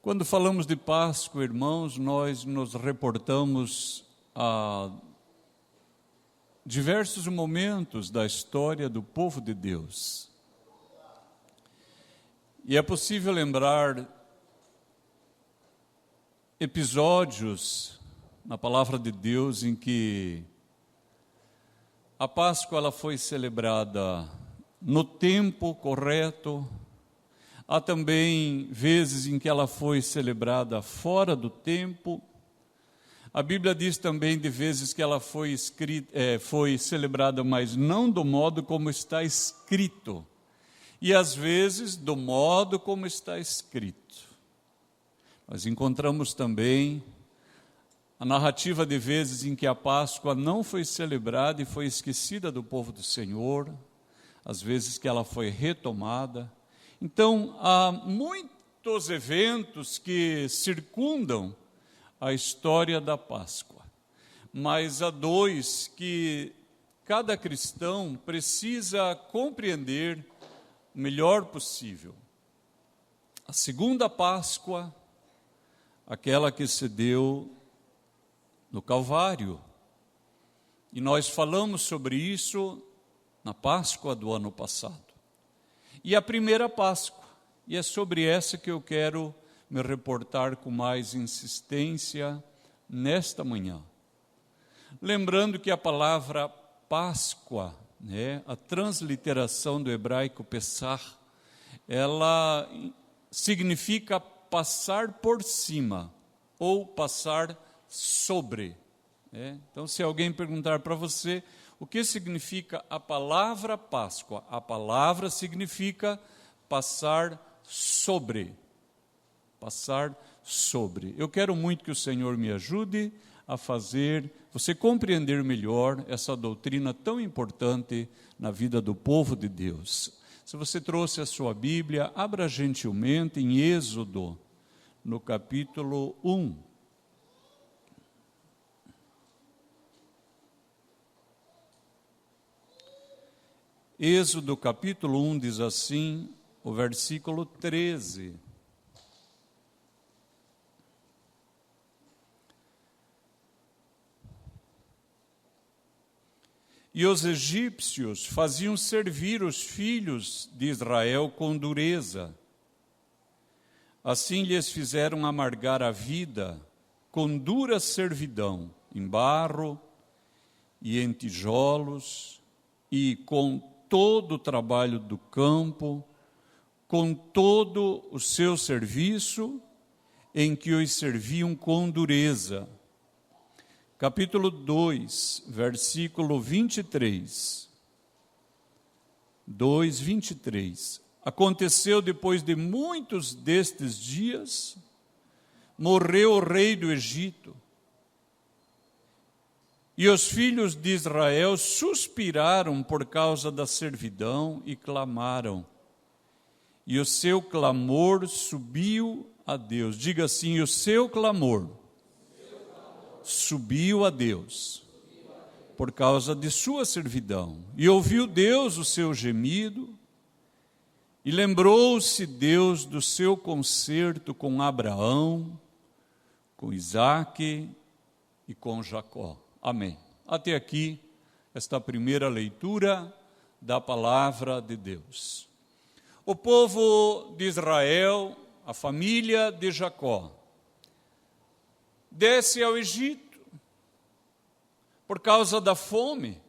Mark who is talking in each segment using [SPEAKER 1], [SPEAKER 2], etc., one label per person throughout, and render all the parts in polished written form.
[SPEAKER 1] Quando falamos de Páscoa, irmãos, nós nos reportamos a diversos momentos da história do povo de Deus. E é possível lembrar episódios na palavra de Deus em que a Páscoa ela foi celebrada no tempo correto. Há também vezes em que ela foi celebrada fora do tempo. A Bíblia diz também de vezes que ela foi celebrada, mas não do modo como está escrito. E às vezes do modo como está escrito. Nós encontramos também a narrativa de vezes em que a Páscoa não foi celebrada e foi esquecida do povo do Senhor. Às vezes que ela foi retomada. Então, há muitos eventos que circundam a história da Páscoa, mas há dois que cada cristão precisa compreender o melhor possível. A segunda Páscoa, aquela que se deu no Calvário, e nós falamos sobre isso na Páscoa do ano passado. E a primeira Páscoa, e é sobre essa que eu quero me reportar com mais insistência nesta manhã. Lembrando que a palavra Páscoa, a transliteração do hebraico Pessah, ela significa passar por cima ou passar sobre. Então, se alguém perguntar para você, o que significa a palavra Páscoa? A palavra significa passar sobre. Passar sobre. Eu quero muito que o Senhor me ajude a fazer você compreender melhor essa doutrina tão importante na vida do povo de Deus. Se você trouxe a sua Bíblia, abra gentilmente em Êxodo, no capítulo 1. Êxodo capítulo 1 diz assim, o versículo 13. E os egípcios faziam servir os filhos de Israel com dureza. Assim lhes fizeram amargar a vida com dura servidão, em barro e em tijolos, e com todo o trabalho do campo, com todo o seu serviço, em que os serviam com dureza. Capítulo 2, versículo 23. 2, 23. Aconteceu depois de muitos destes dias, morreu o rei do Egito, e os filhos de Israel suspiraram por causa da servidão e clamaram. E o seu clamor subiu a Deus. Diga assim, o seu clamor subiu a Deus por causa de sua servidão. E ouviu Deus o seu gemido, e lembrou-se Deus do seu concerto com Abraão, com Isaque e com Jacó. Amém. Até aqui, esta primeira leitura da palavra de Deus. O povo de Israel, a família de Jacó, desce ao Egito por causa da fome.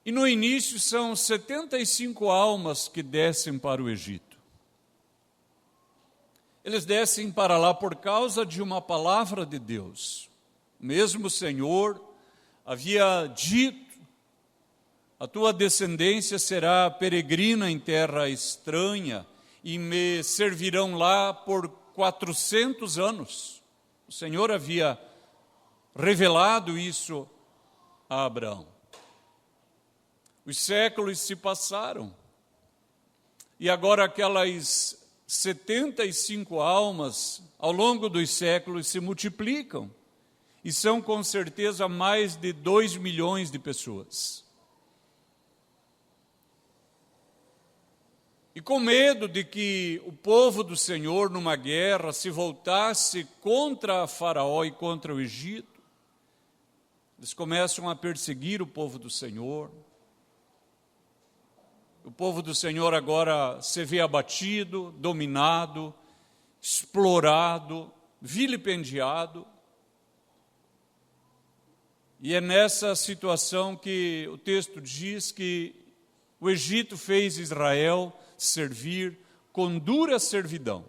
[SPEAKER 1] E no início são 75 almas que descem para o Egito. Eles descem para lá por causa de uma palavra de Deus. Mesmo o Senhor havia dito, a tua descendência será peregrina em terra estranha e me servirão lá por 400 anos. O Senhor havia revelado isso a Abraão. Os séculos se passaram e agora aquelas 75 almas ao longo dos séculos se multiplicam e são com certeza mais de 2 milhões de pessoas. E com medo de que o povo do Senhor, numa guerra, se voltasse contra Faraó e contra o Egito, eles começam a perseguir o povo do Senhor. O povo do Senhor agora se vê abatido, dominado, explorado, vilipendiado. E é nessa situação que o texto diz que o Egito fez Israel servir com dura servidão.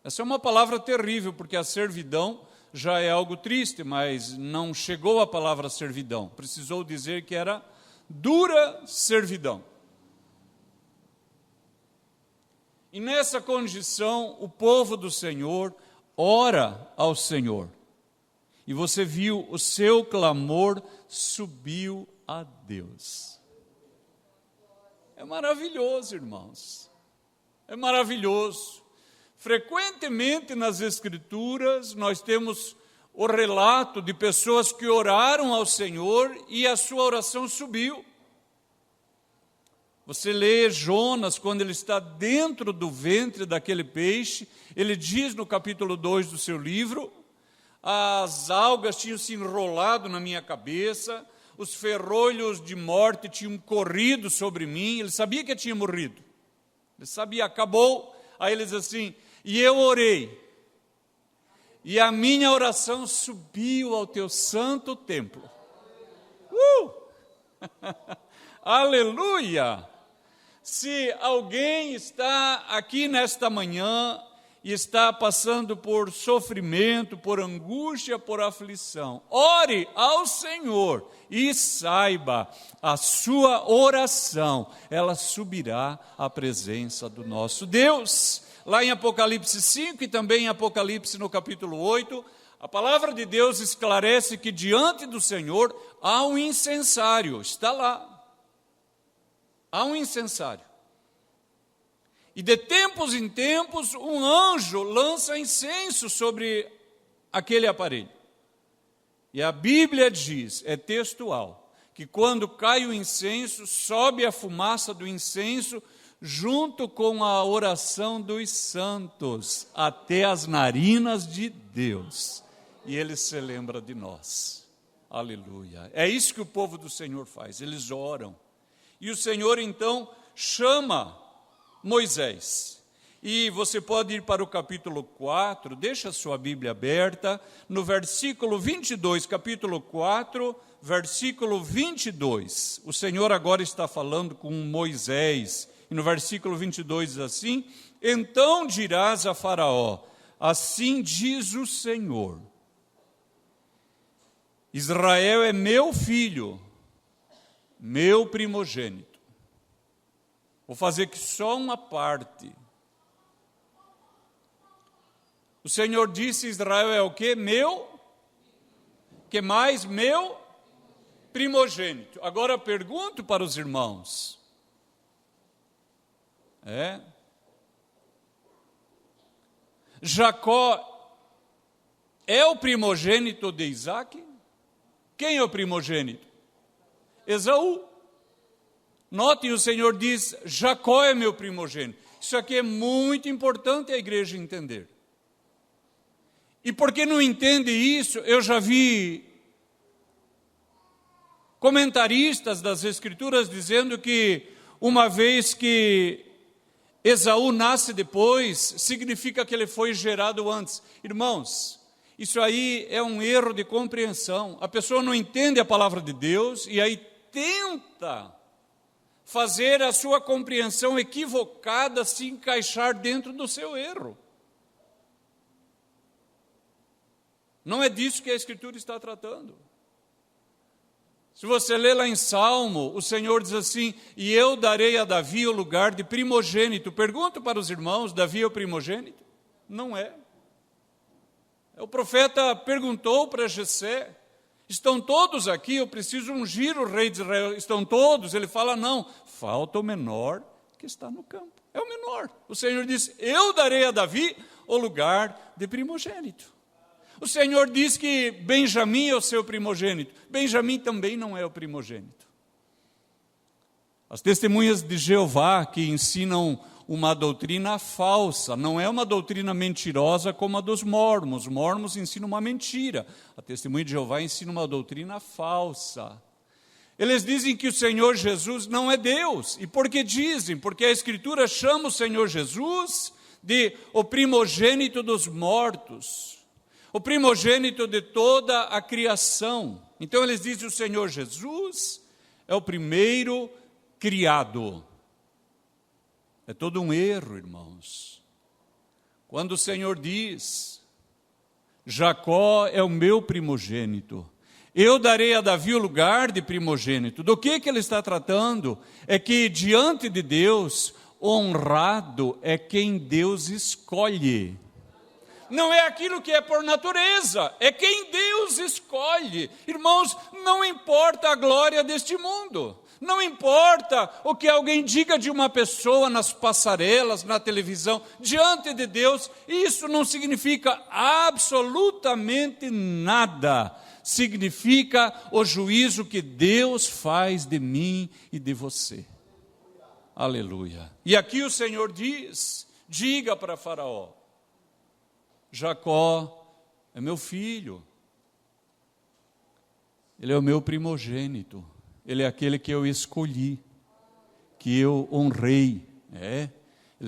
[SPEAKER 1] Essa é uma palavra terrível, porque a servidão já é algo triste, mas não chegou a palavra servidão. Precisou dizer que era dura servidão. E nessa condição, o povo do Senhor ora ao Senhor. E você viu, o seu clamor subiu a Deus. É maravilhoso, irmãos. É maravilhoso. Frequentemente nas Escrituras nós temos o relato de pessoas que oraram ao Senhor e a sua oração subiu. Você lê Jonas, quando ele está dentro do ventre daquele peixe, ele diz no capítulo 2 do seu livro: as algas tinham se enrolado na minha cabeça, os ferrolhos de morte tinham corrido sobre mim. Ele sabia que tinha morrido. Ele sabia, acabou. Aí ele diz assim: e eu orei, e a minha oração subiu ao teu santo templo. Aleluia! Se alguém está aqui nesta manhã e está passando por sofrimento, por angústia, por aflição, ore ao Senhor e saiba, a sua oração, ela subirá à presença do nosso Deus. Lá em Apocalipse 5 e também em Apocalipse no capítulo 8, a palavra de Deus esclarece que diante do Senhor há um incensário, está lá. Há um incensário. E de tempos em tempos, um anjo lança incenso sobre aquele aparelho. E a Bíblia diz, é textual, que quando cai o incenso, sobe a fumaça do incenso junto com a oração dos santos, até as narinas de Deus. E Ele se lembra de nós. Aleluia. É isso que o povo do Senhor faz, eles oram. E o Senhor então chama Moisés. E você pode ir para o capítulo 4, deixa a sua Bíblia aberta, no versículo 22, capítulo 4, versículo 22. O Senhor agora está falando com Moisés. E no versículo 22 diz assim: então dirás a Faraó, assim diz o Senhor, Israel é meu filho, meu primogênito. Vou fazer aqui só uma parte. O Senhor disse: Israel é o quê? Meu? Que mais? Meu primogênito. Agora eu pergunto para os irmãos. Jacó é o primogênito de Isaac? Quem é o primogênito? Esaú. Notem, o Senhor diz: Jacó é meu primogênito. Isso aqui é muito importante a igreja entender. E porque não entende isso, eu já vi comentaristas das Escrituras dizendo que uma vez que Esaú nasce depois, significa que ele foi gerado antes. Irmãos, isso aí é um erro de compreensão. A pessoa não entende a palavra de Deus e aí tenta fazer a sua compreensão equivocada se encaixar dentro do seu erro. Não é disso que a Escritura está tratando. Se você ler lá em Salmo, o Senhor diz assim: e eu darei a Davi o lugar de primogênito. Pergunto para os irmãos, Davi é o primogênito? Não é. O profeta perguntou para Jessé: estão todos aqui? Eu preciso ungir o rei de Israel. Estão todos? Ele fala: não, falta o menor que está no campo. É o menor. O Senhor diz: eu darei a Davi o lugar de primogênito. O Senhor diz que Benjamim é o seu primogênito. Benjamim também não é o primogênito. As testemunhas de Jeová que ensinam uma doutrina falsa, não é uma doutrina mentirosa como a dos mormons. Os mormons ensinam uma mentira. A testemunha de Jeová ensina uma doutrina falsa. Eles dizem que o Senhor Jesus não é Deus. E por que dizem? Porque a Escritura chama o Senhor Jesus de o primogênito dos mortos, o primogênito de toda a criação. Então eles dizem que o Senhor Jesus é o primeiro criado. É todo um erro, irmãos. Quando o Senhor diz, Jacó é o meu primogênito, eu darei a Davi o lugar de primogênito. Do que ele está tratando? É que diante de Deus, honrado é quem Deus escolhe. Não é aquilo que é por natureza, é quem Deus escolhe. Irmãos, não importa a glória deste mundo. Não importa o que alguém diga de uma pessoa nas passarelas, na televisão, diante de Deus, isso não significa absolutamente nada. Significa o juízo que Deus faz de mim e de você. Aleluia. E aqui o Senhor diz, diga para Faraó, Jacó é meu filho, ele é o meu primogênito. Ele é aquele que eu escolhi, que eu honrei. Ele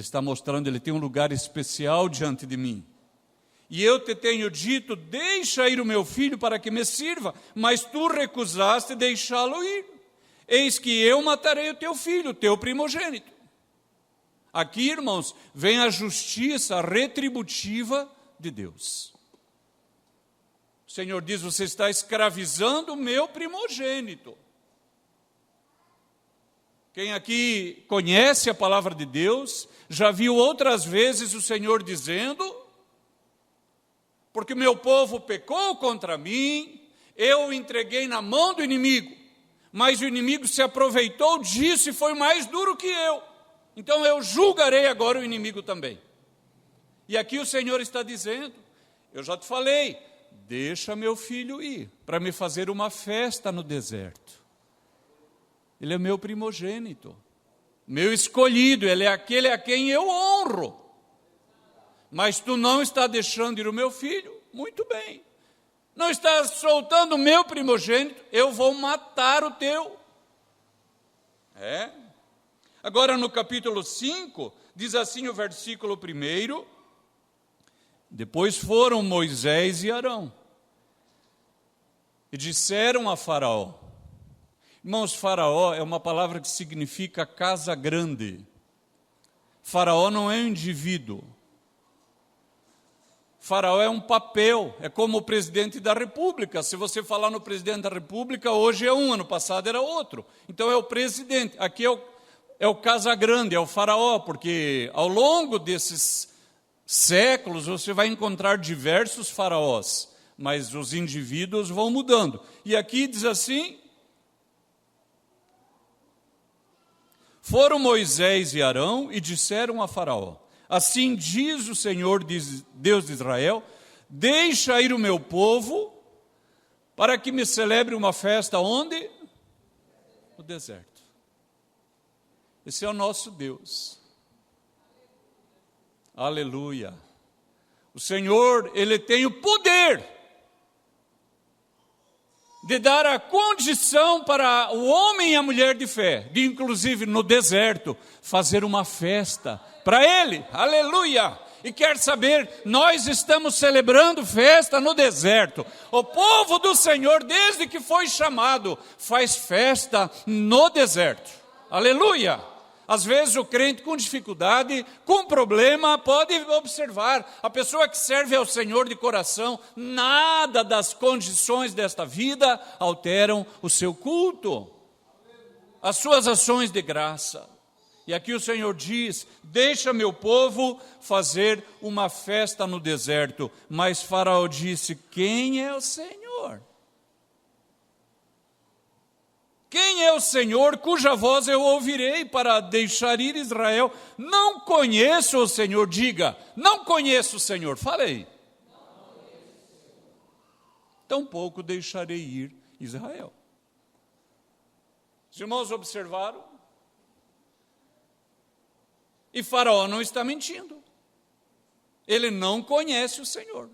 [SPEAKER 1] está mostrando, ele tem um lugar especial diante de mim. E eu te tenho dito, deixa ir o meu filho para que me sirva, mas tu recusaste deixá-lo ir. Eis que eu matarei o teu filho, o teu primogênito. Aqui, irmãos, vem a justiça retributiva de Deus. O Senhor diz, você está escravizando o meu primogênito. Quem aqui conhece a palavra de Deus, já viu outras vezes o Senhor dizendo, porque meu povo pecou contra mim, eu o entreguei na mão do inimigo, mas o inimigo se aproveitou disso e foi mais duro que eu. Então eu julgarei agora o inimigo também. E aqui o Senhor está dizendo, eu já te falei, deixa meu filho ir, para me fazer uma festa no deserto. Ele é meu primogênito, meu escolhido, ele é aquele a quem eu honro. Mas tu não está deixando ir o meu filho? Muito bem. Não está soltando o meu primogênito? Eu vou matar o teu. Agora no capítulo 5, diz assim o versículo 1, depois foram Moisés e Arão, e disseram a Faraó, irmãos, Faraó é uma palavra que significa casa grande. Faraó não é um indivíduo. Faraó é um papel, é como o presidente da República. Se você falar no presidente da República, hoje é um, ano passado era outro. Então é o presidente. Aqui é o casa grande, é o Faraó, porque ao longo desses séculos você vai encontrar diversos faraós, mas os indivíduos vão mudando. E aqui diz assim, foram Moisés e Arão e disseram a Faraó, assim diz o Senhor, Deus de Israel, deixa ir o meu povo para que me celebre uma festa onde? No deserto. Esse é o nosso Deus. Aleluia. O Senhor, Ele tem o poder de dar a condição para o homem e a mulher de fé, de inclusive no deserto, fazer uma festa para Ele, aleluia, e quer saber, nós estamos celebrando festa no deserto, o povo do Senhor, desde que foi chamado, faz festa no deserto, aleluia. Às vezes o crente com dificuldade, com problema, pode observar, a pessoa que serve ao Senhor de coração, nada das condições desta vida alteram o seu culto, as suas ações de graça. E aqui o Senhor diz, deixa meu povo fazer uma festa no deserto. Mas Faraó disse, quem é o Senhor? Quem é o Senhor cuja voz eu ouvirei para deixar ir Israel? Não conheço o Senhor, diga, não conheço o Senhor, falei. Tampouco deixarei ir Israel. Os irmãos observaram? E Faraó não está mentindo. Ele não conhece o Senhor.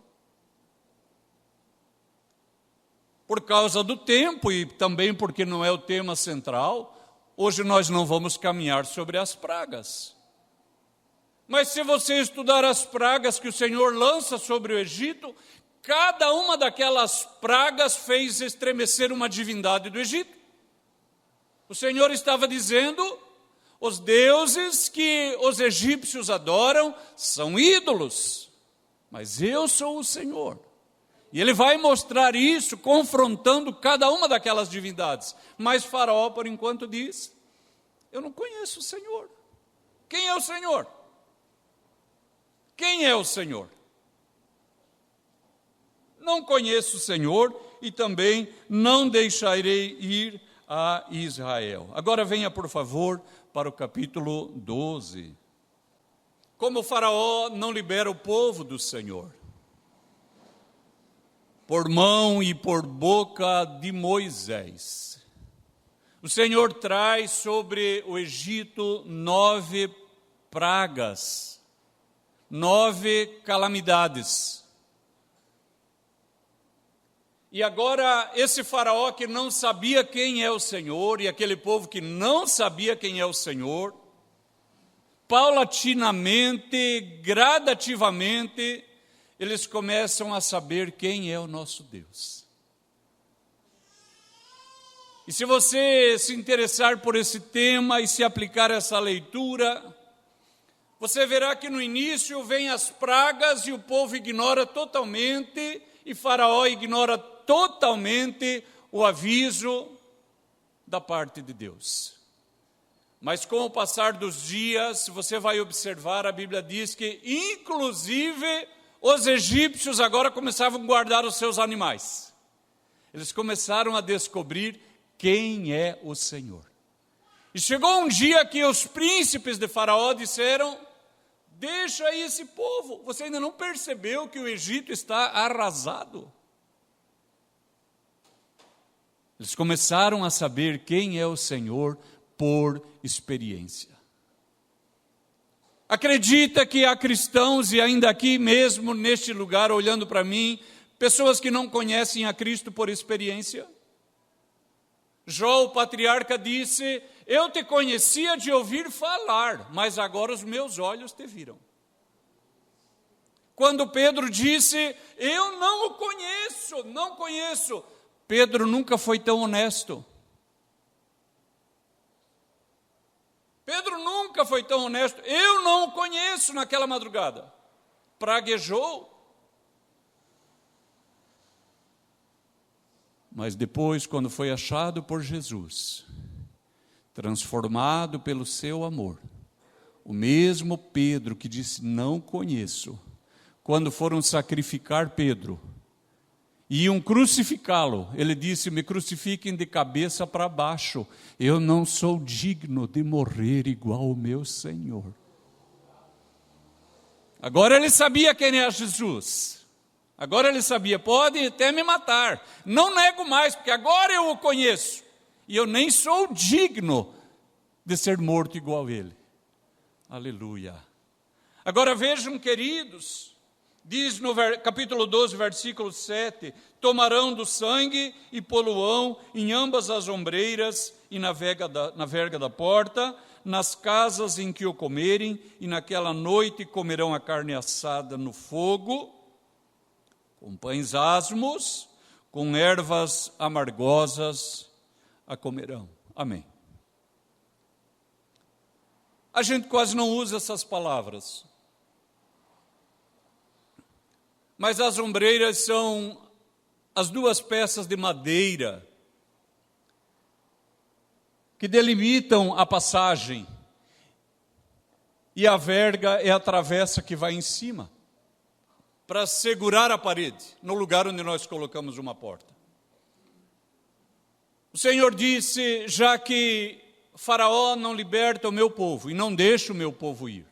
[SPEAKER 1] Por causa do tempo e também porque não é o tema central, hoje nós não vamos caminhar sobre as pragas. Mas se você estudar as pragas que o Senhor lança sobre o Egito, cada uma daquelas pragas fez estremecer uma divindade do Egito. O Senhor estava dizendo: os deuses que os egípcios adoram são ídolos, mas eu sou o Senhor. E ele vai mostrar isso, confrontando cada uma daquelas divindades. Mas Faraó, por enquanto, diz: eu não conheço o Senhor. Quem é o Senhor? Quem é o Senhor? Não conheço o Senhor e também não deixarei ir a Israel. Agora venha, por favor, para o capítulo 12. Como o Faraó não libera o povo do Senhor, por mão e por boca de Moisés, o Senhor traz sobre o Egito 9 pragas, 9 calamidades. E agora esse Faraó que não sabia quem é o Senhor, e aquele povo que não sabia quem é o Senhor, paulatinamente, gradativamente, eles começam a saber quem é o nosso Deus. E se você se interessar por esse tema e se aplicar essa leitura, você verá que no início vem as pragas e o povo ignora totalmente, e Faraó ignora totalmente o aviso da parte de Deus. Mas com o passar dos dias, você vai observar, a Bíblia diz que inclusive os egípcios agora começavam a guardar os seus animais. Eles começaram a descobrir quem é o Senhor. E chegou um dia que os príncipes de Faraó disseram: deixa aí esse povo, você ainda não percebeu que o Egito está arrasado? Eles começaram a saber quem é o Senhor por experiência. Acredita que há cristãos, e ainda aqui mesmo neste lugar, olhando para mim, pessoas que não conhecem a Cristo por experiência? Jó, o patriarca, disse: eu te conhecia de ouvir falar, mas agora os meus olhos te viram. Quando Pedro disse: eu não o conheço, não conheço, Pedro nunca foi tão honesto. Pedro nunca foi tão honesto. Eu não o conheço naquela madrugada. Praguejou. Mas depois, quando foi achado por Jesus, transformado pelo seu amor, o mesmo Pedro que disse: não conheço, quando foram sacrificar Pedro, iam crucificá-lo, ele disse: me crucifiquem de cabeça para baixo, eu não sou digno de morrer igual o meu Senhor. Agora ele sabia quem era Jesus. Agora ele sabia: pode até me matar, não nego mais, porque agora eu o conheço, e eu nem sou digno de ser morto igual a ele. Aleluia. Agora vejam, queridos, diz no capítulo 12, versículo 7, tomarão do sangue e poluão em ambas as ombreiras e na verga da porta, nas casas em que o comerem, e naquela noite comerão a carne assada no fogo, com pães asmos, com ervas amargosas a comerão. Amém. A gente quase não usa essas palavras, mas as ombreiras são as duas peças de madeira que delimitam a passagem, e a verga é a travessa que vai em cima, para segurar a parede, no lugar onde nós colocamos uma porta. O Senhor disse: já que Faraó não liberta o meu povo, e não deixa o meu povo ir,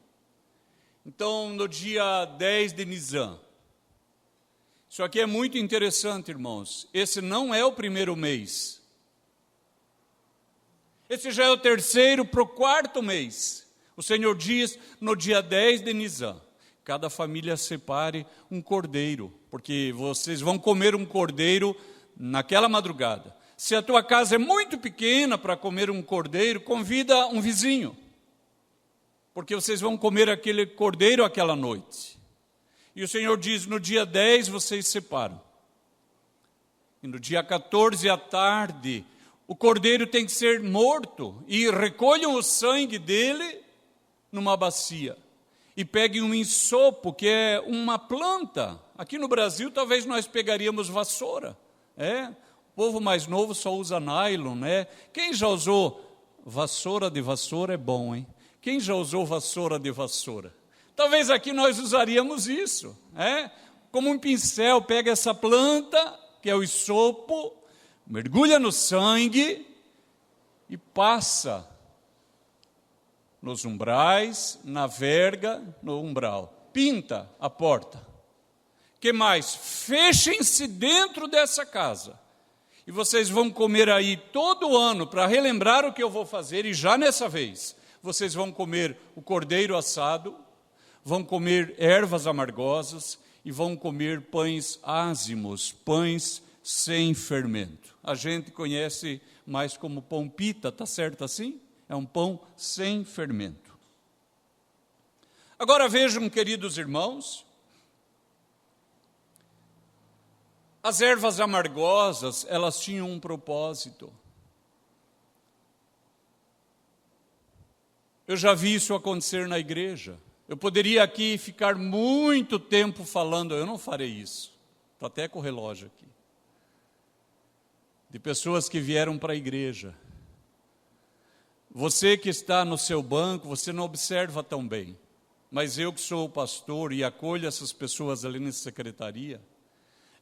[SPEAKER 1] então no dia 10 de Nisan, isso aqui é muito interessante, irmãos, esse não é o primeiro mês, esse já é o terceiro para o quarto mês. O Senhor diz, no dia 10 de Nisan, cada família separe um cordeiro, porque vocês vão comer um cordeiro naquela madrugada. Se a tua casa é muito pequena para comer um cordeiro, convida um vizinho, porque vocês vão comer aquele cordeiro aquela noite. E o Senhor diz, no dia 10 vocês separam. E no dia 14 à tarde, o cordeiro tem que ser morto, e recolham o sangue dele numa bacia. E peguem um insopo, que é uma planta. Aqui no Brasil, talvez nós pegaríamos vassoura. O povo mais novo só usa nylon, né? Quem já usou vassoura de vassoura é bom, hein? Quem já usou vassoura de vassoura? Talvez aqui nós usaríamos isso, como um pincel, pega essa planta, que é o isopo, mergulha no sangue e passa nos umbrais, na verga, no umbral. Pinta a porta. Que mais? Fechem-se dentro dessa casa. E vocês vão comer aí todo ano, para relembrar o que eu vou fazer, e já nessa vez, vocês vão comer o cordeiro assado, vão comer ervas amargosas, e vão comer pães ázimos, pães sem fermento. A gente conhece mais como pão pita, está certo assim? É um pão sem fermento. Agora vejam, queridos irmãos, as ervas amargosas, elas tinham um propósito. Eu já vi isso acontecer na igreja. Eu poderia aqui ficar muito tempo falando, eu não farei isso. Estou até com o relógio aqui. De pessoas que vieram para a igreja. Você que está no seu banco, você não observa tão bem. Mas eu que sou o pastor e acolho essas pessoas ali na secretaria,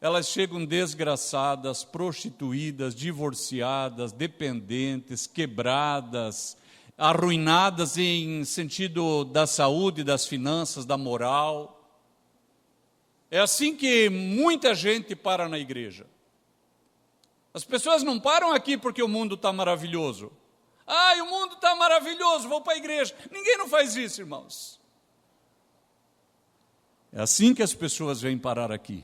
[SPEAKER 1] elas chegam desgraçadas, prostituídas, divorciadas, dependentes, quebradas, arruinadas em sentido da saúde, das finanças, da moral. É assim que muita gente para na igreja. As pessoas não param aqui porque o mundo está maravilhoso. O mundo está maravilhoso, vou para a igreja. Ninguém não faz isso, irmãos. É assim que as pessoas vêm parar aqui.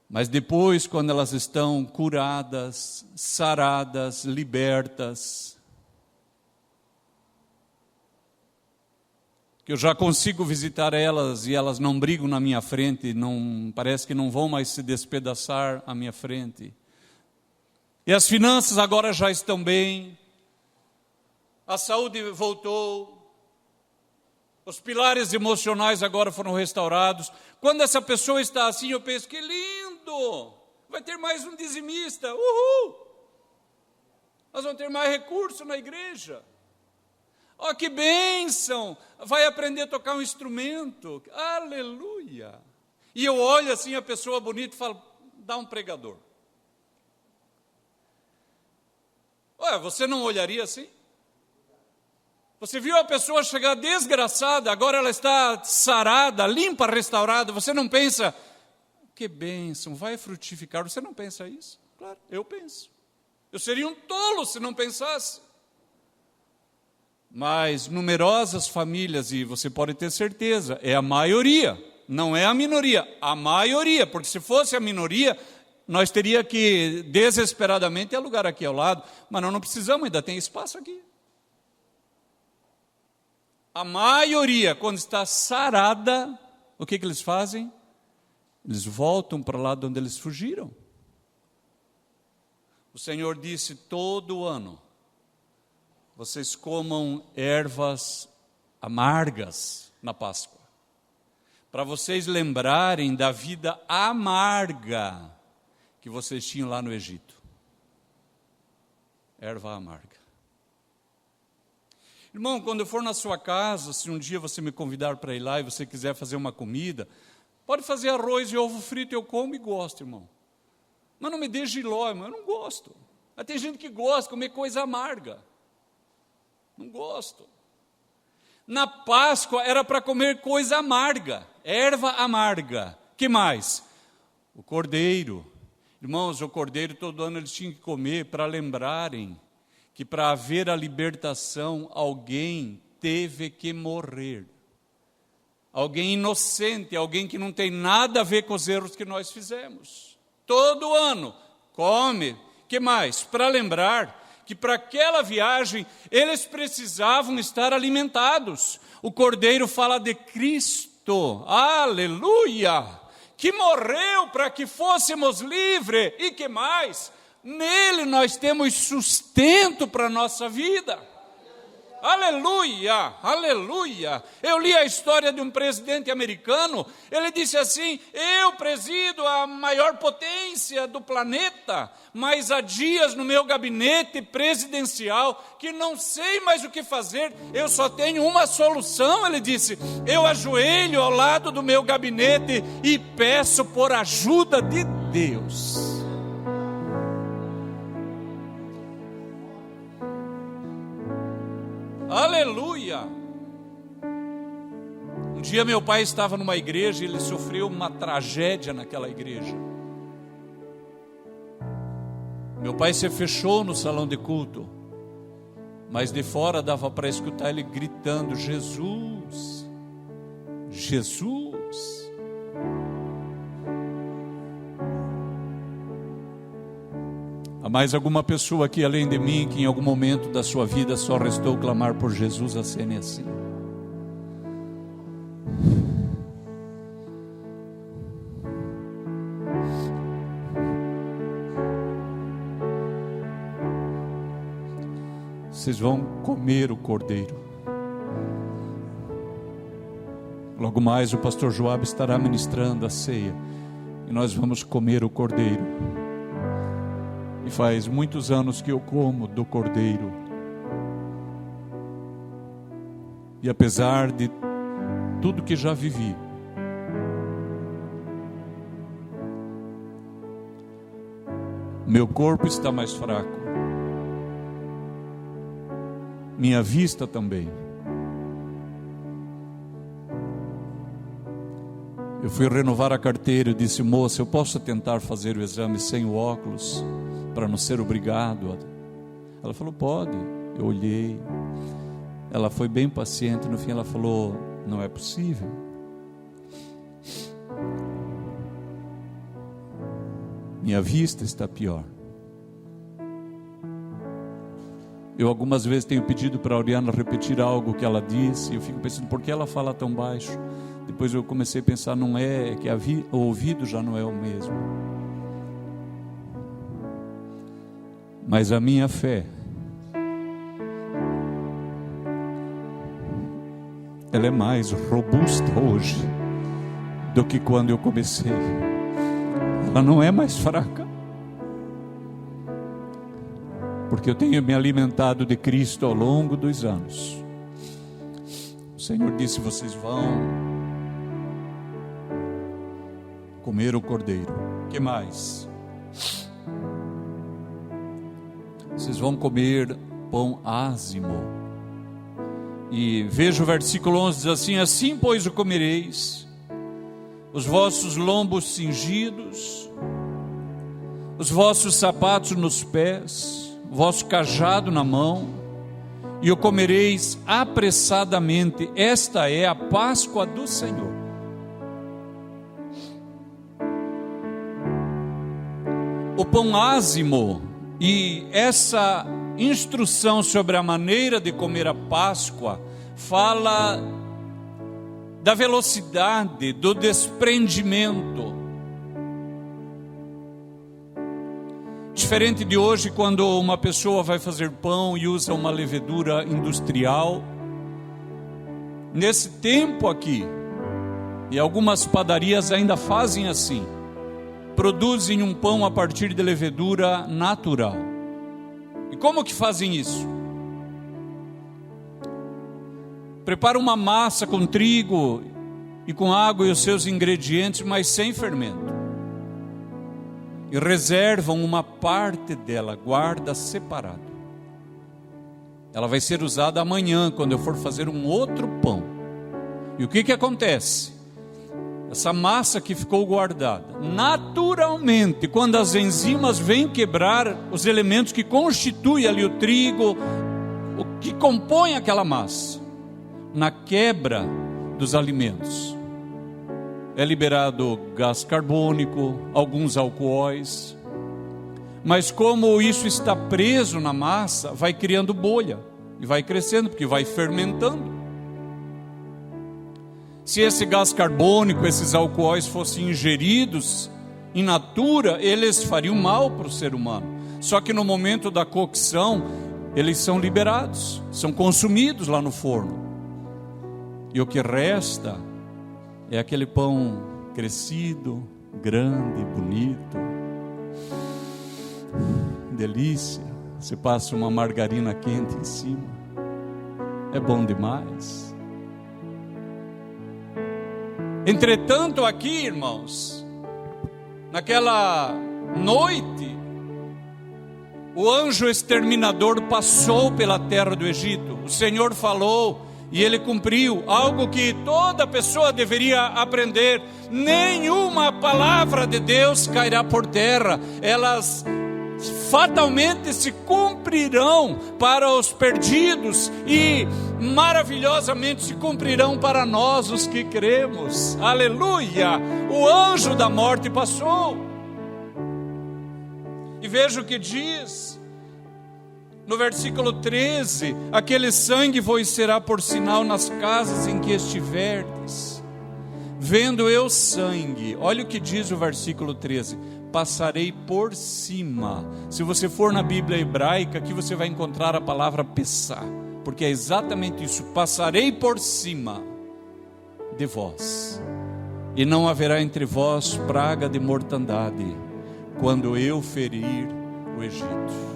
[SPEAKER 1] Mas depois, quando elas estão curadas, saradas, libertas, que eu já consigo visitar elas e elas não brigam na minha frente, parece que não vão mais se despedaçar à minha frente. E as finanças agora já estão bem, a saúde voltou, os pilares emocionais agora foram restaurados. Quando essa pessoa está assim, eu penso, que lindo, vai ter mais um dizimista, uhul! Nós vamos ter mais recurso na igreja. Que bênção, vai aprender a tocar um instrumento, aleluia. E eu olho assim a pessoa bonita e falo, dá um pregador. Você não olharia assim? Você viu a pessoa chegar desgraçada, agora ela está sarada, limpa, restaurada, você não pensa, que bênção, vai frutificar, você não pensa isso? Claro, eu penso. Eu seria um tolo se não pensasse. Mas numerosas famílias, e você pode ter certeza, é a maioria, não é a minoria, a maioria, porque se fosse a minoria, nós teríamos que desesperadamente alugar aqui ao lado, mas nós não precisamos, ainda tem espaço aqui. A maioria, quando está sarada, o que eles fazem? Eles voltam para lá de onde eles fugiram. O Senhor disse, todo ano, vocês comam ervas amargas na Páscoa, para vocês lembrarem da vida amarga que vocês tinham lá no Egito. Erva amarga. Irmão, quando eu for na sua casa, se um dia você me convidar para ir lá e você quiser fazer uma comida, pode fazer arroz e ovo frito, eu como e gosto, irmão. Mas não me dê jiló, irmão, eu não gosto. Mas tem gente que gosta de comer coisa amarga. Não gosto. Na Páscoa era para comer coisa amarga, erva amarga. Que mais? O cordeiro. Irmãos, o cordeiro todo ano eles tinham que comer para lembrarem que para haver a libertação, alguém teve que morrer. Alguém inocente, alguém que não tem nada a ver com os erros que nós fizemos. Todo ano, come. Que mais? Para lembrar que para aquela viagem, eles precisavam estar alimentados. O Cordeiro fala de Cristo, aleluia, que morreu para que fôssemos livres. E que mais? Nele nós temos sustento para a nossa vida. Aleluia, aleluia. Eu li a história de um presidente americano. Ele disse assim: eu presido a maior potência do planeta, mas há dias no meu gabinete presidencial que não sei mais o que fazer. Eu só tenho uma solução. Ele disse: eu ajoelho ao lado do meu gabinete e peço por ajuda de Deus. Aleluia. Um dia meu pai estava numa igreja e ele sofreu uma tragédia naquela igreja. Meu pai se fechou no salão de culto, mas de fora dava para escutar ele gritando: Jesus, Jesus. Há mais alguma pessoa aqui além de mim que em algum momento da sua vida só restou clamar por Jesus assim? Vocês vão comer o cordeiro. Logo mais o pastor Joab estará ministrando a ceia e nós vamos comer o cordeiro. E faz muitos anos que eu como do cordeiro. E apesar de tudo que já vivi, meu corpo está mais fraco, minha vista também. Eu fui renovar a carteira e disse: moça, eu posso tentar fazer o exame sem o óculos, para não ser obrigado? Ela falou: pode. Eu olhei, ela foi bem paciente. No fim ela falou: não é possível. Minha vista está pior. Eu algumas vezes tenho pedido para a Oriana repetir algo que ela disse, e eu fico pensando: por que ela fala tão baixo? Depois eu comecei a pensar: não é que o ouvido já não é o mesmo. Mas a minha fé, ela é mais robusta hoje do que quando eu comecei. Ela não é mais fraca, porque eu tenho me alimentado de Cristo ao longo dos anos. O Senhor disse: vocês vão comer o cordeiro. O que mais? Vocês vão comer pão ázimo. E veja o versículo 11, diz assim: assim pois o comereis, os vossos lombos cingidos, os vossos sapatos nos pés, o vosso cajado na mão, e o comereis apressadamente. Esta é a Páscoa do Senhor. O pão ázimo e essa instrução sobre a maneira de comer a Páscoa fala da velocidade, do desprendimento. Diferente de hoje, quando uma pessoa vai fazer pão e usa uma levedura industrial. Nesse tempo aqui, e algumas padarias ainda fazem assim, produzem um pão a partir de levedura natural. E como que fazem isso? Prepara uma massa com trigo e com água e os seus ingredientes, mas sem fermento. E reservam uma parte dela, guarda separado. Ela vai ser usada amanhã, quando eu for fazer um outro pão. E o que acontece? Essa massa que ficou guardada, naturalmente, quando as enzimas vêm quebrar os elementos que constituem ali o trigo, o que compõe aquela massa, na quebra dos alimentos. É liberado gás carbônico, alguns alcoóis, mas como isso está preso na massa, vai criando bolha, e vai crescendo, porque vai fermentando. Se esse gás carbônico, esses alcoóis fossem ingeridos in natura, eles fariam mal para o ser humano. Só que no momento da cocção, eles são liberados, são consumidos lá no forno. E o que resta é aquele pão crescido, grande, bonito. Delícia. Você passa uma margarina quente em cima. É bom demais. Entretanto, aqui, irmãos, naquela noite, o anjo exterminador passou pela terra do Egito. O Senhor falou e ele cumpriu algo que toda pessoa deveria aprender: nenhuma palavra de Deus cairá por terra, elas fatalmente se cumprirão para os perdidos e maravilhosamente se cumprirão para nós os que cremos. Aleluia! O anjo da morte passou. E veja o que diz no versículo 13: aquele sangue vos será por sinal nas casas em que estiverdes. Vendo eu sangue, olha o que diz o versículo 13: passarei por cima. Se você for na Bíblia hebraica, aqui você vai encontrar a palavra pessar, porque é exatamente isso: passarei por cima de vós, e não haverá entre vós praga de mortandade, quando eu ferir o Egito.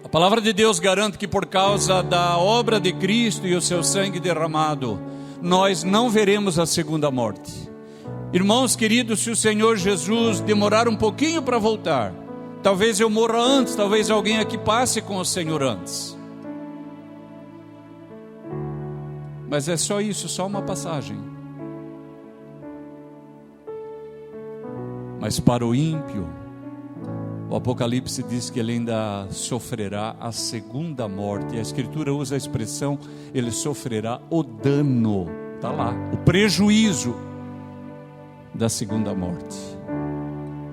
[SPEAKER 1] A palavra de Deus garante que por causa da obra de Cristo e o seu sangue derramado, nós não veremos a segunda morte. Irmãos queridos, se o Senhor Jesus demorar um pouquinho para voltar, talvez eu morra antes, talvez alguém aqui passe com o Senhor antes. Mas é só isso, só uma passagem. Mas para o ímpio, o Apocalipse diz que ele ainda sofrerá a segunda morte. A Escritura usa a expressão: ele sofrerá o dano, está lá, o prejuízo da segunda morte,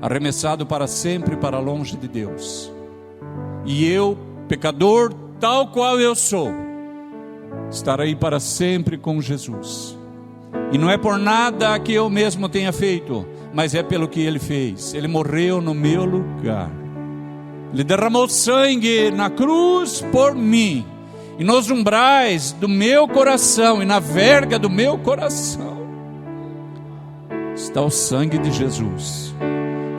[SPEAKER 1] arremessado para sempre para longe de Deus. E eu, pecador tal qual eu sou, estarei para sempre com Jesus. E não é por nada que eu mesmo tenha feito, mas é pelo que Ele fez. Ele morreu no meu lugar, Ele derramou sangue na cruz por mim, e nos umbrais do meu coração e na verga do meu coração está o sangue de Jesus.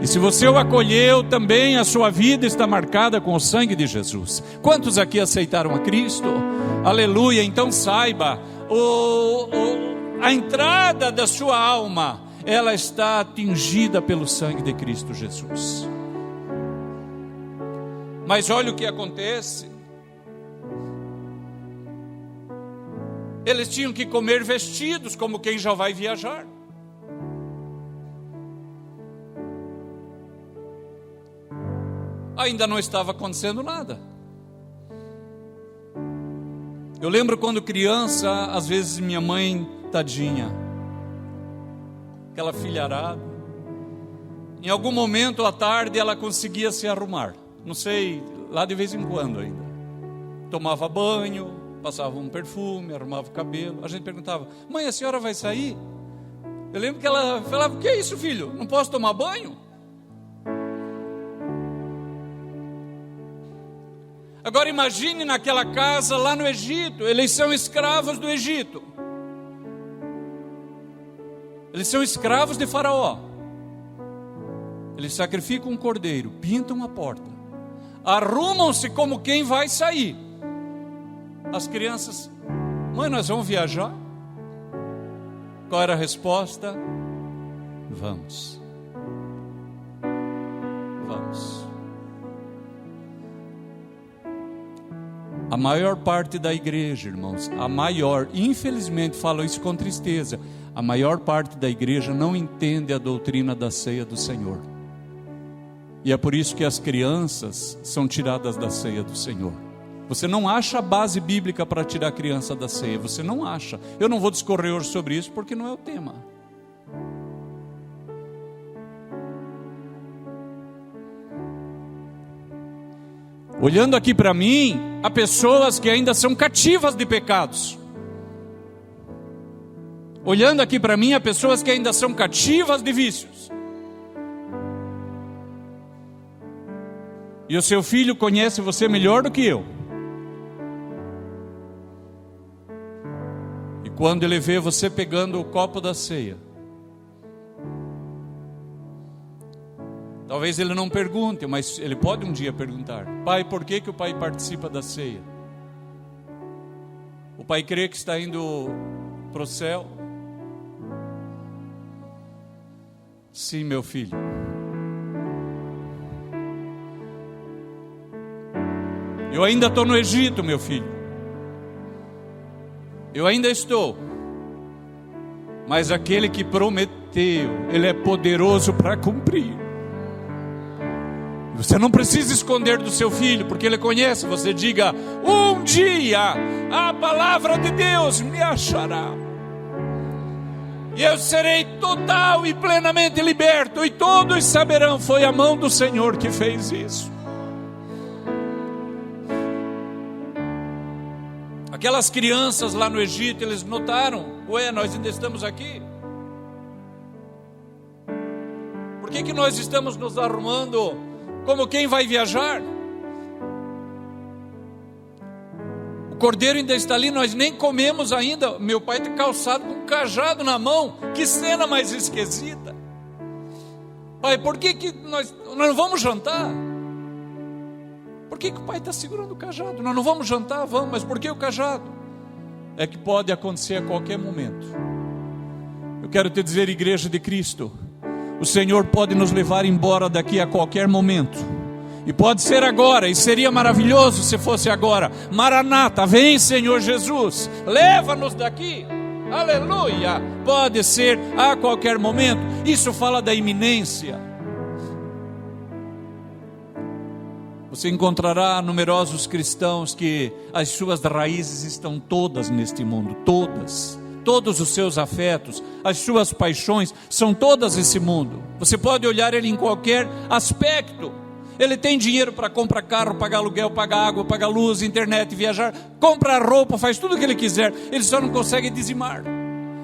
[SPEAKER 1] E se você o acolheu, também a sua vida está marcada com o sangue de Jesus. Quantos aqui aceitaram a Cristo? Aleluia. Então saiba, a entrada da sua alma, ela está atingida pelo sangue de Cristo Jesus. Mas olha o que acontece: eles tinham que comer vestidos como quem já vai viajar. Ainda não estava acontecendo nada. Eu lembro quando criança, às vezes minha mãe, tadinha, aquela filharada, em algum momento à tarde ela conseguia se arrumar, não sei, lá de vez em quando ainda, tomava banho, passava um perfume, arrumava o cabelo. A gente perguntava: mãe, a senhora vai sair? Eu lembro que ela falava: o que é isso, filho? Não posso tomar banho? Agora imagine naquela casa lá no Egito. Eles são escravos do Egito, eles são escravos de Faraó. Eles sacrificam um cordeiro, pintam a porta, arrumam-se como quem vai sair. As crianças: mãe, nós vamos viajar? Qual era a resposta? Vamos. Vamos. A maior parte da igreja, irmãos, infelizmente falo isso com tristeza, a maior parte da igreja não entende a doutrina da ceia do Senhor. E é por isso que as crianças são tiradas da ceia do Senhor. Você não acha a base bíblica para tirar a criança da ceia. Você não acha. Eu não vou discorrer hoje sobre isso porque não é o tema. Olhando aqui para mim, há pessoas que ainda são cativas de pecados. Olhando aqui para mim, há pessoas que ainda são cativas de vícios. E o seu filho conhece você melhor do que eu. E quando ele vê você pegando o copo da ceia, talvez ele não pergunte, mas ele pode um dia perguntar: pai, por que o pai participa da ceia? O pai crê que está indo para o céu? Sim, meu filho. Eu ainda estou no Egito, meu filho. Eu ainda estou. Mas aquele que prometeu, Ele é poderoso para cumprir. Você não precisa esconder do seu filho, porque ele conhece. Você diga: um dia a palavra de Deus me achará, e eu serei total e plenamente liberto, e todos saberão, foi a mão do Senhor que fez isso. Aquelas crianças lá no Egito, eles notaram: ué, nós ainda estamos aqui? Por que nós estamos nos arrumando como quem vai viajar? O cordeiro ainda está ali, nós nem comemos ainda. Meu pai está calçado com um cajado na mão. Que cena mais esquisita. Pai, por que nós não vamos jantar? Por que o pai está segurando o cajado? Nós não vamos jantar? Vamos, mas por que o cajado? É que pode acontecer a qualquer momento. Eu quero te dizer, igreja de Cristo, o Senhor pode nos levar embora daqui a qualquer momento. E pode ser agora, e seria maravilhoso se fosse agora. Maranata, vem Senhor Jesus, leva-nos daqui. Aleluia. Pode ser a qualquer momento. Isso fala da iminência. Você encontrará numerosos cristãos que as suas raízes estão todas neste mundo, todos os seus afetos, as suas paixões são todas esse mundo. Você pode olhar ele em qualquer aspecto. Ele tem dinheiro para comprar carro, pagar aluguel, pagar água, pagar luz, internet, viajar, comprar roupa, faz tudo o que ele quiser. Ele só não consegue dizimar.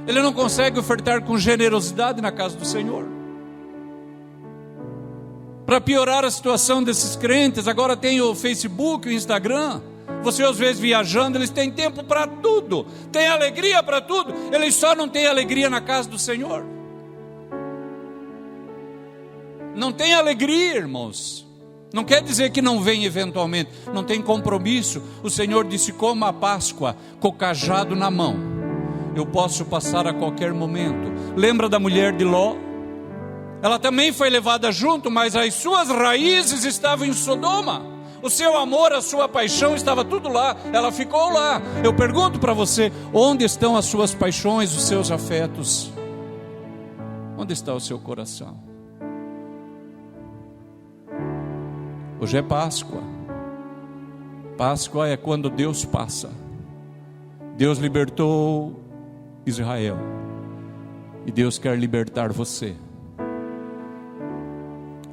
[SPEAKER 1] Ele não consegue ofertar com generosidade na casa do Senhor. Para piorar a situação desses crentes, agora tem o Facebook, o Instagram. Você às vezes viajando, eles têm tempo para tudo, têm alegria para tudo. Eles só não têm alegria na casa do Senhor. Não tem alegria, irmãos. Não quer dizer que não vem eventualmente, não tem compromisso. O Senhor disse: coma a Páscoa com o cajado na mão. Eu posso passar a qualquer momento. Lembra da mulher de Ló? Ela também foi levada junto, mas as suas raízes estavam em Sodoma. O seu amor, a sua paixão estava tudo lá. Ela ficou lá. Eu pergunto para você: onde estão as suas paixões, os seus afetos? Onde está o seu coração? Hoje é Páscoa. Páscoa é quando Deus passa. Deus libertou Israel, e Deus quer libertar você.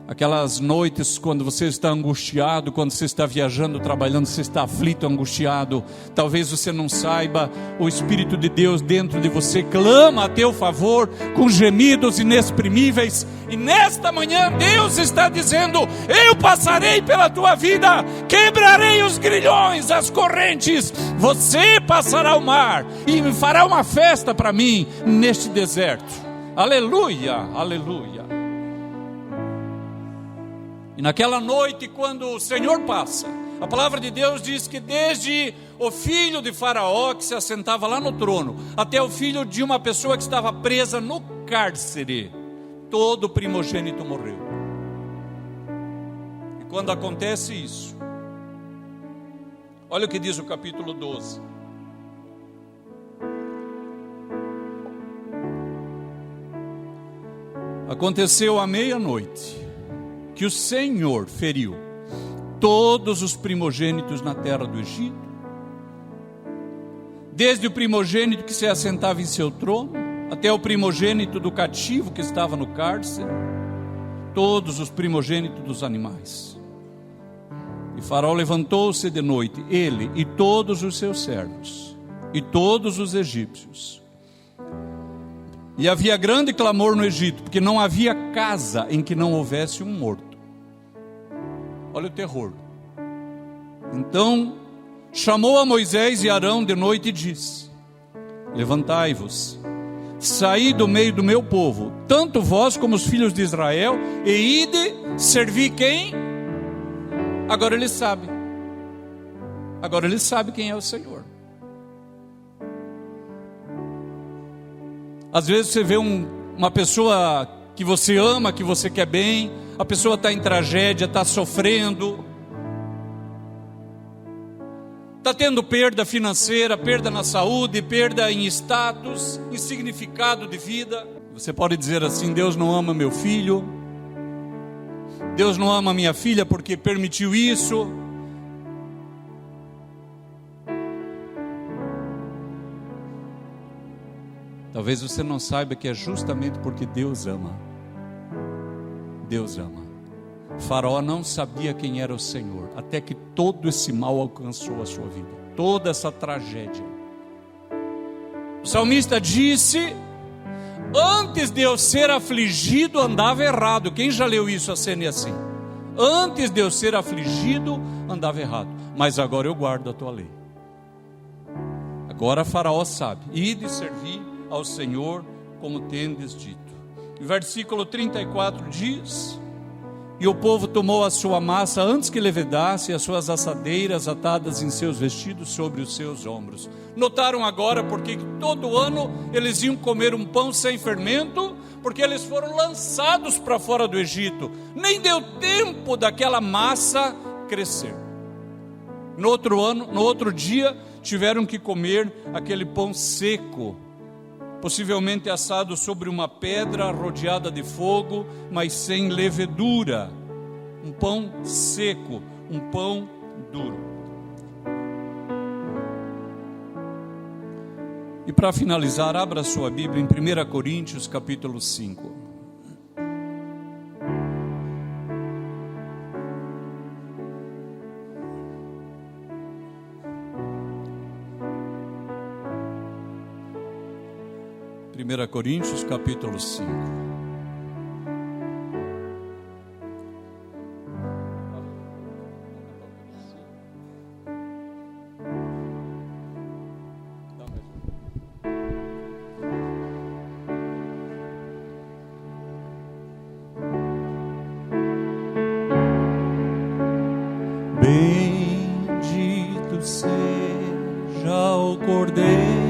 [SPEAKER 1] Aquelas noites quando você está angustiado, quando você está viajando, trabalhando, você está aflito, angustiado, talvez você não saiba, o Espírito de Deus dentro de você clama a teu favor com gemidos inexprimíveis, e nesta manhã Deus está dizendo: eu passarei pela tua vida, quebrarei os grilhões, as correntes, você passará o mar e fará uma festa para mim neste deserto. Aleluia, aleluia. E naquela noite, quando o Senhor passa, a palavra de Deus diz que desde o filho de Faraó, que se assentava lá no trono, até o filho de uma pessoa que estava presa no cárcere, todo primogênito morreu. E quando acontece isso, olha o que diz o capítulo 12. Aconteceu à meia-noite que o Senhor feriu todos os primogênitos na terra do Egito, desde o primogênito que se assentava em seu trono, até o primogênito do cativo que estava no cárcere, todos os primogênitos dos animais. E Faraó levantou-se de noite, ele e todos os seus servos, e todos os egípcios. E havia grande clamor no Egito, porque não havia casa em que não houvesse um morto. Olha o terror. Então chamou a Moisés e Arão de noite e disse: levantai-vos, saí do meio do meu povo, tanto vós como os filhos de Israel, e ide servir quem? Agora ele sabe. Agora ele sabe quem é o Senhor. Às vezes você vê uma pessoa que você ama, que você quer bem, a pessoa está em tragédia, está sofrendo, está tendo perda financeira, perda na saúde, perda em status, em significado de vida. Você pode dizer assim: Deus não ama meu filho, Deus não ama minha filha porque permitiu isso. Talvez você não saiba que é justamente porque Deus ama. Deus ama. Faraó não sabia quem era o Senhor, até que todo esse mal alcançou a sua vida, toda essa tragédia. O salmista disse: antes de eu ser afligido andava errado. Quem já leu isso assim e assim? Antes de eu ser afligido andava errado, mas agora eu guardo a tua lei. Agora Faraó sabe: ide servir ao Senhor como tendes dito. O versículo 34 diz: e o povo tomou a sua massa antes que levedasse, as suas assadeiras atadas em seus vestidos sobre os seus ombros. Notaram agora porque todo ano eles iam comer um pão sem fermento? Porque eles foram lançados para fora do Egito. Nem deu tempo daquela massa crescer. No outro dia, tiveram que comer aquele pão seco, possivelmente assado sobre uma pedra rodeada de fogo, mas sem levedura. Um pão seco, um pão duro. E para finalizar, abra sua Bíblia em 1 Coríntios capítulo 5. Primeira Coríntios capítulo 5. Bendito seja o Cordeiro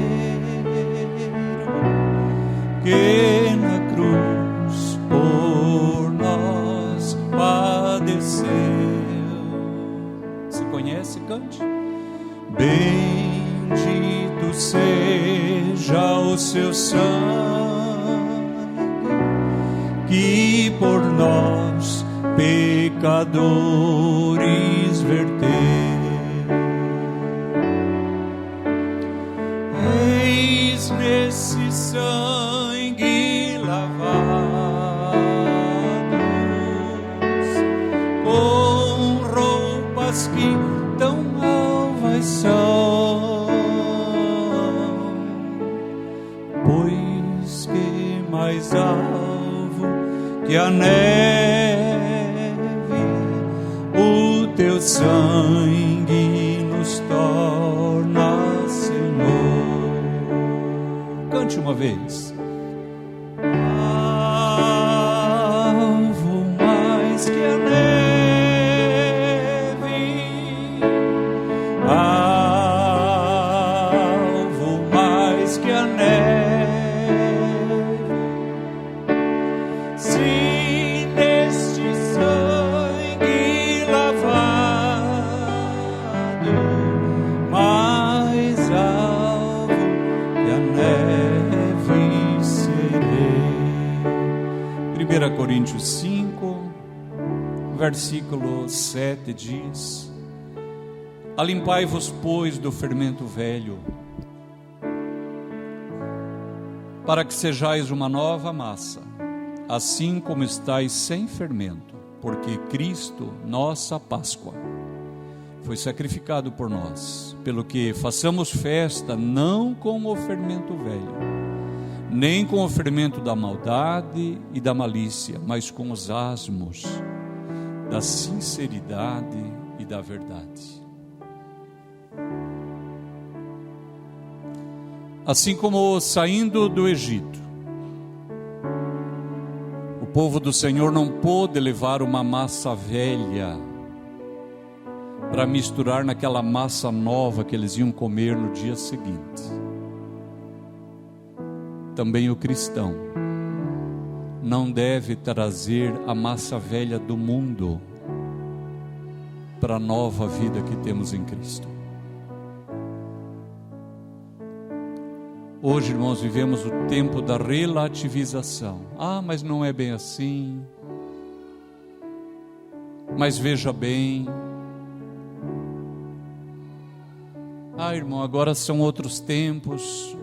[SPEAKER 1] que na cruz por nós padeceu. Se conhece, cante. Bendito seja o seu sangue que por nós pecadores verteu. Eis nesse sangue lavados, com roupas que tão alvas são, pois que mais alvo que a neve, o teu sangue nos torna, Senhor. Cante uma vez. Alvo mais que a neve, alvo mais que a neve, se neste sangue lavado, mais alvo que a neve serei. 1 Coríntios 5, versículo 7 diz: alimpai-vos, pois, do fermento velho, para que sejais uma nova massa, assim como estáis sem fermento, porque Cristo, nossa Páscoa, foi sacrificado por nós, pelo que façamos festa não com o fermento velho, nem com o fermento da maldade e da malícia, mas com os asmos da sinceridade e da verdade. Assim como saindo do Egito, o povo do Senhor não pôde levar uma massa velha para misturar naquela massa nova que eles iam comer no dia seguinte. Também o cristão não deve trazer a massa velha do mundo para a nova vida que temos em Cristo. Hoje, irmãos, vivemos o tempo da relativização. Mas não é bem assim. Mas veja bem. Irmão, agora são outros tempos.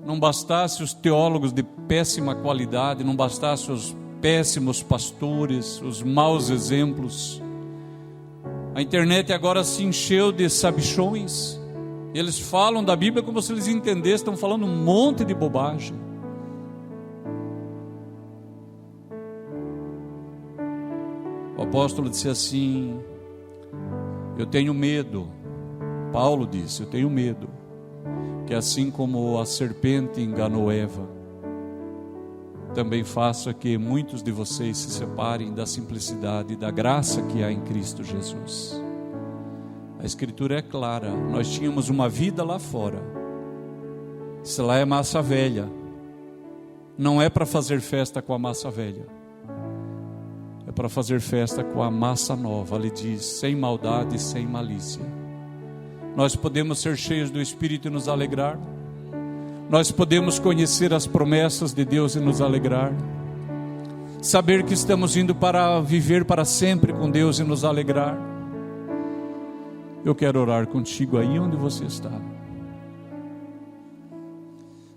[SPEAKER 1] Não bastasse os teólogos de péssima qualidade, não bastasse os péssimos pastores, os maus exemplos. A internet agora se encheu de sabichões. Eles falam da Bíblia como se eles entendessem, estão falando um monte de bobagem. O apóstolo disse assim: eu tenho medo. Paulo disse: eu tenho medo que assim como a serpente enganou Eva, também faça que muitos de vocês se separem da simplicidade e da graça que há em Cristo Jesus. A Escritura é clara, nós tínhamos uma vida lá fora. Isso lá é massa velha. Não é para fazer festa com a massa velha, é para fazer festa com a massa nova. Ele diz: sem maldade e sem malícia. Nós podemos ser cheios do Espírito e nos alegrar. Nós podemos conhecer as promessas de Deus e nos alegrar. Saber que estamos indo para viver para sempre com Deus e nos alegrar. Eu quero orar contigo aí onde você está.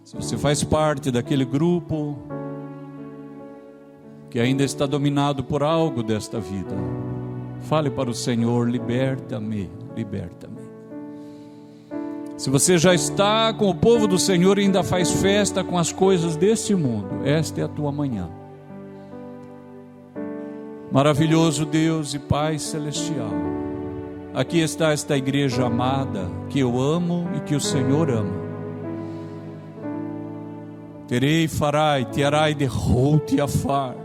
[SPEAKER 1] Se você faz parte daquele grupo que ainda está dominado por algo desta vida, fale para o Senhor: liberta-me, liberta-me. Se você já está com o povo do Senhor e ainda faz festa com as coisas deste mundo, esta é a tua manhã. Maravilhoso Deus e Pai celestial, aqui está esta igreja amada, que eu amo e que o Senhor ama. Terei, farai, tiarai de rou-te afar.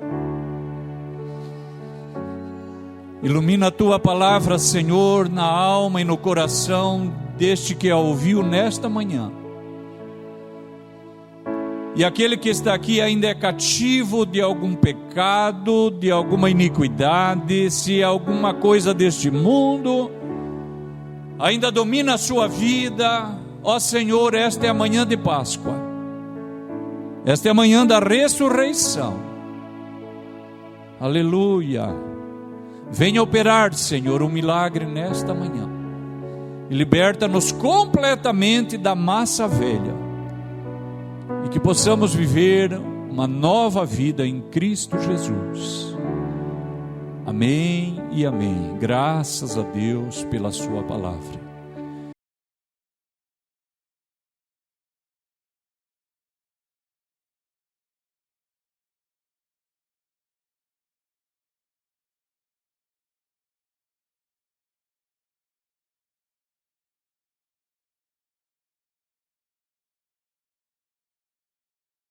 [SPEAKER 1] Ilumina a tua palavra, Senhor, na alma e no coração deste que a ouviu nesta manhã. E aquele que está aqui ainda é cativo de algum pecado, de alguma iniquidade, se alguma coisa deste mundo ainda domina a sua vida, ó Senhor, esta é a manhã de Páscoa, esta é a manhã da ressurreição. Aleluia. Venha operar, Senhor, um milagre nesta manhã e liberta-nos completamente da massa velha, e que possamos viver uma nova vida em Cristo Jesus. Amém e amém. Graças a Deus pela sua palavra.